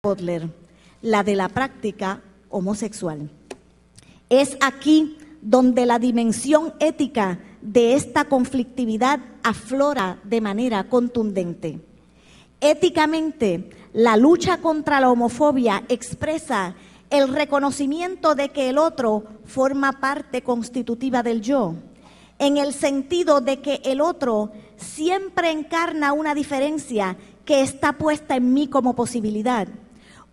Butler, la de la práctica homosexual. Es aquí donde la dimensión ética de esta conflictividad aflora de manera contundente. Éticamente, la lucha contra la homofobia expresa el reconocimiento de que el otro forma parte constitutiva del yo, en el sentido de que el otro siempre encarna una diferencia que está puesta en mí como posibilidad,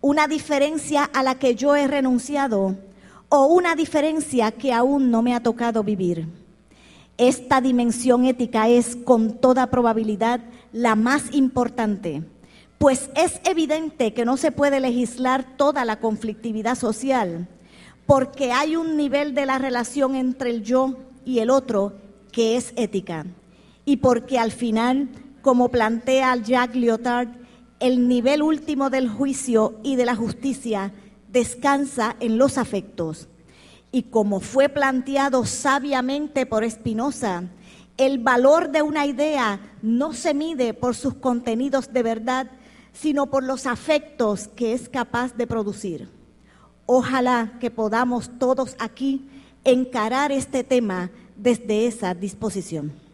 una diferencia a la que yo he renunciado o una diferencia que aún no me ha tocado vivir. Esta dimensión ética es, con toda probabilidad, la más importante, pues es evidente que no se puede legislar toda la conflictividad social, porque hay un nivel de la relación entre el yo y el otro que es ética, y porque al final, como plantea Jacques Lyotard, el nivel último del juicio y de la justicia descansa en los afectos. Y como fue planteado sabiamente por Spinoza, el valor de una idea no se mide por sus contenidos de verdad, sino por los afectos que es capaz de producir. Ojalá que podamos todos aquí encarar este tema desde esa disposición.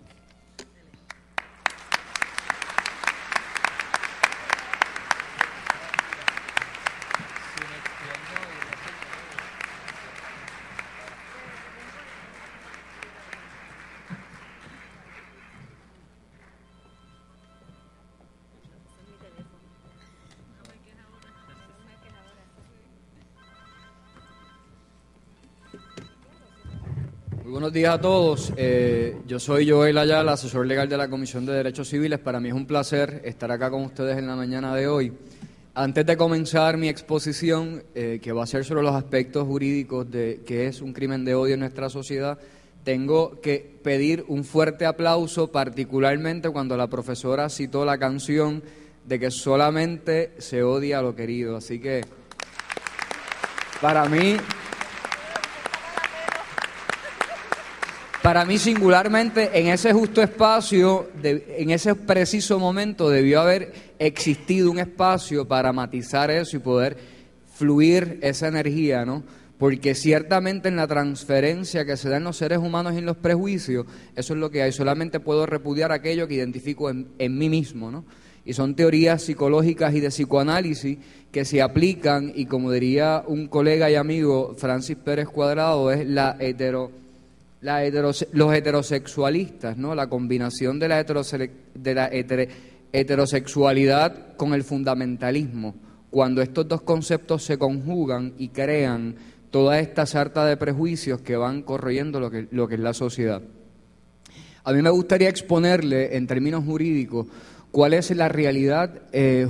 Buenos días a todos. Yo soy Joel Ayala, asesor legal de la Comisión de Derechos Civiles. Para mí es un placer estar acá con ustedes en la mañana de hoy. Antes de comenzar mi exposición, que va a ser sobre los aspectos jurídicos de qué es un crimen de odio en nuestra sociedad, tengo que pedir un fuerte aplauso, particularmente cuando la profesora citó la canción de que solamente se odia a lo querido. Así que, para mí singularmente, en ese justo espacio, en ese preciso momento, debió haber existido un espacio para matizar eso y poder fluir esa energía, ¿no? Porque ciertamente en la transferencia que se da en los seres humanos y en los prejuicios, eso es lo que hay. Solamente puedo repudiar aquello que identifico en mí mismo, ¿no? Y son teorías psicológicas y de psicoanálisis que se aplican, y como diría un colega y amigo, Francis Pérez Cuadrado, es los heterosexualistas, ¿no? La combinación de la heterosexualidad con el fundamentalismo, cuando estos dos conceptos se conjugan y crean toda esta sarta de prejuicios que van corroyendo lo que es la sociedad. A mí me gustaría exponerle en términos jurídicos cuál es la realidad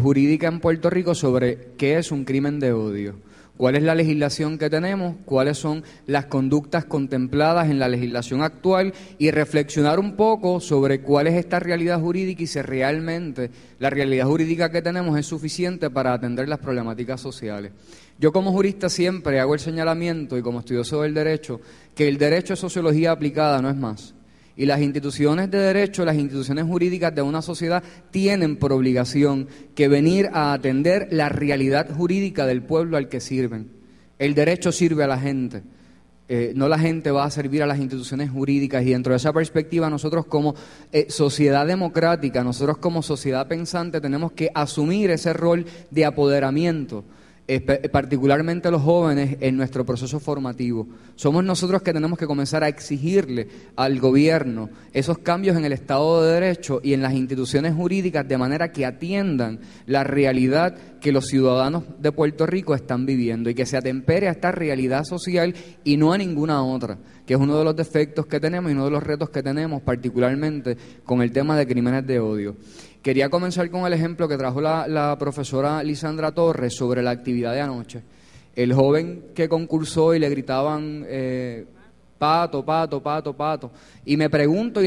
jurídica en Puerto Rico sobre qué es un crimen de odio. ¿Cuál es la legislación que tenemos? ¿Cuáles son las conductas contempladas en la legislación actual? Y reflexionar un poco sobre cuál es esta realidad jurídica y si realmente la realidad jurídica que tenemos es suficiente para atender las problemáticas sociales. Yo como jurista siempre hago el señalamiento, y como estudioso del derecho, que el derecho es sociología aplicada, no es más. Y las instituciones de derecho, las instituciones jurídicas de una sociedad tienen por obligación que venir a atender la realidad jurídica del pueblo al que sirven. El derecho sirve a la gente, no la gente va a servir a las instituciones jurídicas, y dentro de esa perspectiva nosotros como sociedad democrática, nosotros como sociedad pensante tenemos que asumir ese rol de apoderamiento, particularmente los jóvenes en nuestro proceso formativo. Somos nosotros que tenemos que comenzar a exigirle al gobierno esos cambios en el Estado de Derecho y en las instituciones jurídicas de manera que atiendan la realidad que los ciudadanos de Puerto Rico están viviendo y que se atempere a esta realidad social y no a ninguna otra, que es uno de los defectos que tenemos y uno de los retos que tenemos, particularmente con el tema de crímenes de odio. Quería comenzar con el ejemplo que trajo la profesora Lisandra Torres sobre la actividad de anoche. El joven que concursó y le gritaban pato, pato, pato, pato. Y les pregunto,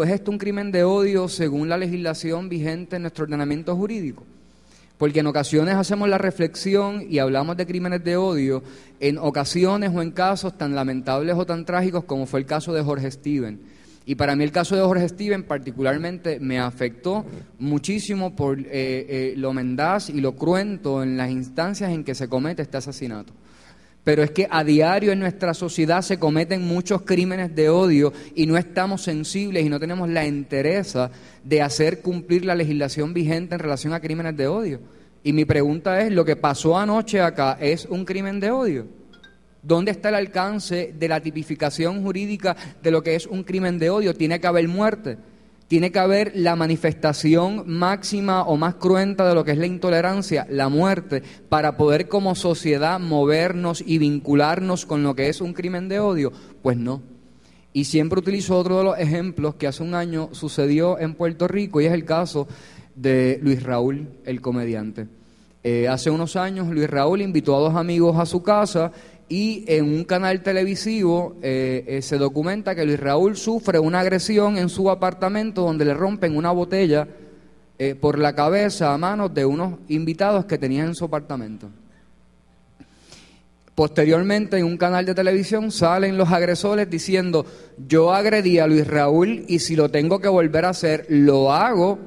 ¿es esto un crimen de odio según la legislación vigente en nuestro ordenamiento jurídico? Porque en ocasiones hacemos la reflexión y hablamos de crímenes de odio en ocasiones o en casos tan lamentables o tan trágicos como fue el caso de Jorge Steven. Y para mí el caso de Jorge Steven particularmente me afectó muchísimo por lo mendaz y lo cruento en las instancias en que se comete este asesinato. Pero es que a diario en nuestra sociedad se cometen muchos crímenes de odio y no estamos sensibles y no tenemos la entereza de hacer cumplir la legislación vigente en relación a crímenes de odio. Y mi pregunta es, ¿lo que pasó anoche acá es un crimen de odio? ¿Dónde está el alcance de la tipificación jurídica de lo que es un crimen de odio? Tiene que haber muerte. Tiene que haber la manifestación máxima o más cruenta de lo que es la intolerancia, la muerte, para poder como sociedad movernos y vincularnos con lo que es un crimen de odio. Pues no. Y siempre utilizo otro de los ejemplos que hace un año sucedió en Puerto Rico y es el caso de Luis Raúl, el comediante. Hace unos años Luis Raúl invitó a dos amigos a su casa y en un canal televisivo se documenta que Luis Raúl sufre una agresión en su apartamento donde le rompen una botella por la cabeza a manos de unos invitados que tenían en su apartamento. Posteriormente en un canal de televisión salen los agresores diciendo: yo agredí a Luis Raúl y si lo tengo que volver a hacer, lo hago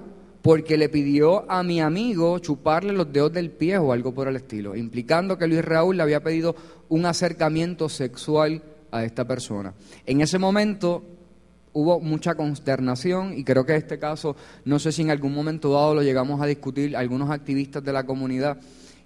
porque le pidió a mi amigo chuparle los dedos del pie o algo por el estilo, implicando que Luis Raúl le había pedido un acercamiento sexual a esta persona. En ese momento hubo mucha consternación y creo que este caso, no sé si en algún momento dado lo llegamos a discutir algunos activistas de la comunidad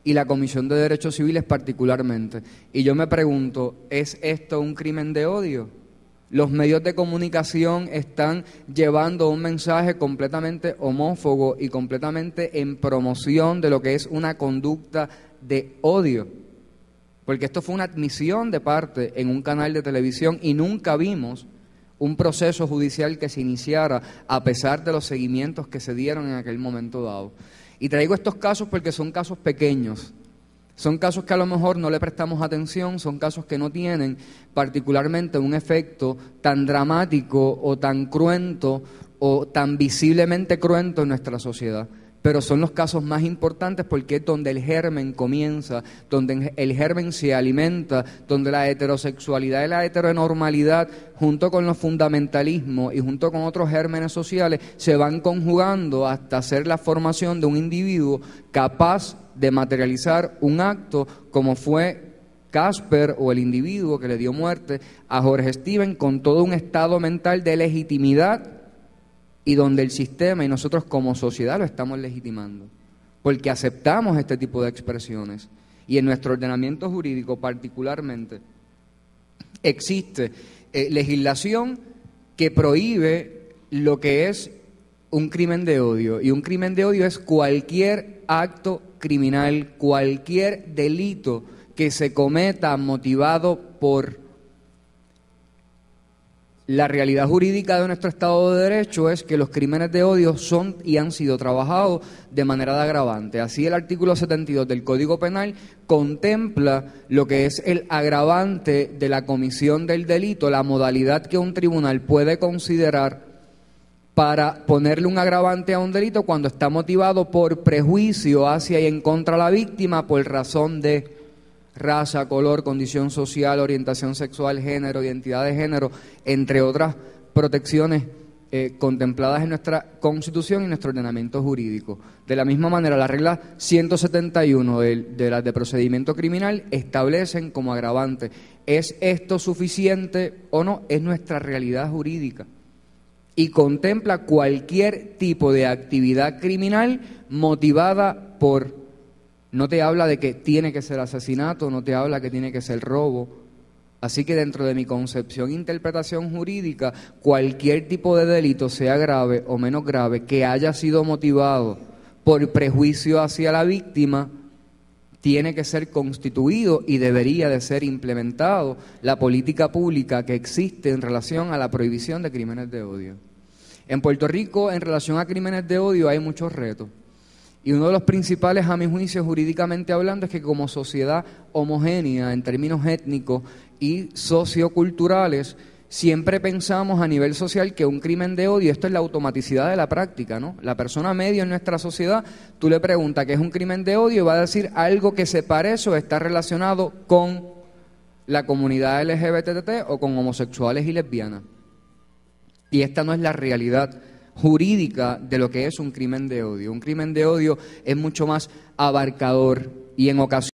y la Comisión de Derechos Civiles particularmente. Y yo me pregunto, ¿es esto un crimen de odio? Los medios de comunicación están llevando un mensaje completamente homófobo y completamente en promoción de lo que es una conducta de odio. Porque esto fue una admisión de parte en un canal de televisión y nunca vimos un proceso judicial que se iniciara a pesar de los seguimientos que se dieron en aquel momento dado. Y traigo estos casos porque son casos pequeños. Son casos que a lo mejor no le prestamos atención, son casos que no tienen particularmente un efecto tan dramático o tan cruento o tan visiblemente cruento en nuestra sociedad. Pero son los casos más importantes porque es donde el germen comienza, donde el germen se alimenta, donde la heterosexualidad y la heteronormalidad, junto con los fundamentalismos y junto con otros gérmenes sociales, se van conjugando hasta hacer la formación de un individuo capaz de materializar un acto como fue Casper o el individuo que le dio muerte a Jorge Steven, con todo un estado mental de legitimidad y donde el sistema y nosotros como sociedad lo estamos legitimando, porque aceptamos este tipo de expresiones. Y en nuestro ordenamiento jurídico particularmente existe legislación que prohíbe lo que es un crimen de odio, y un crimen de odio es cualquier acto criminal, cualquier delito que se cometa motivado por la realidad jurídica de nuestro Estado de Derecho. Es que los crímenes de odio son y han sido trabajados de manera de agravante. Así el artículo 72 del Código Penal contempla lo que es el agravante de la comisión del delito, la modalidad que un tribunal puede considerar para ponerle un agravante a un delito cuando está motivado por prejuicio hacia y en contra de la víctima por razón de raza, color, condición social, orientación sexual, género, identidad de género, entre otras protecciones contempladas en nuestra Constitución y nuestro ordenamiento jurídico. De la misma manera, la regla 171 de las de procedimiento criminal establecen como agravante: ¿es esto suficiente o no? Es nuestra realidad jurídica. Y contempla cualquier tipo de actividad criminal motivada por... No te habla de que tiene que ser asesinato, no te habla que tiene que ser robo. Así que dentro de mi concepción e interpretación jurídica, cualquier tipo de delito, sea grave o menos grave, que haya sido motivado por prejuicio hacia la víctima, tiene que ser constituido y debería de ser implementado la política pública que existe en relación a la prohibición de crímenes de odio. En Puerto Rico, en relación a crímenes de odio, hay muchos retos. Y uno de los principales, a mi juicio, jurídicamente hablando, es que como sociedad homogénea en términos étnicos y socioculturales, siempre pensamos a nivel social que un crimen de odio, esto es la automaticidad de la práctica, ¿no? La persona medio en nuestra sociedad, tú le preguntas qué es un crimen de odio y va a decir algo que se parece o está relacionado con la comunidad LGBT o con homosexuales y lesbianas. Y esta no es la realidad jurídica de lo que es un crimen de odio. Un crimen de odio es mucho más abarcador y en ocasiones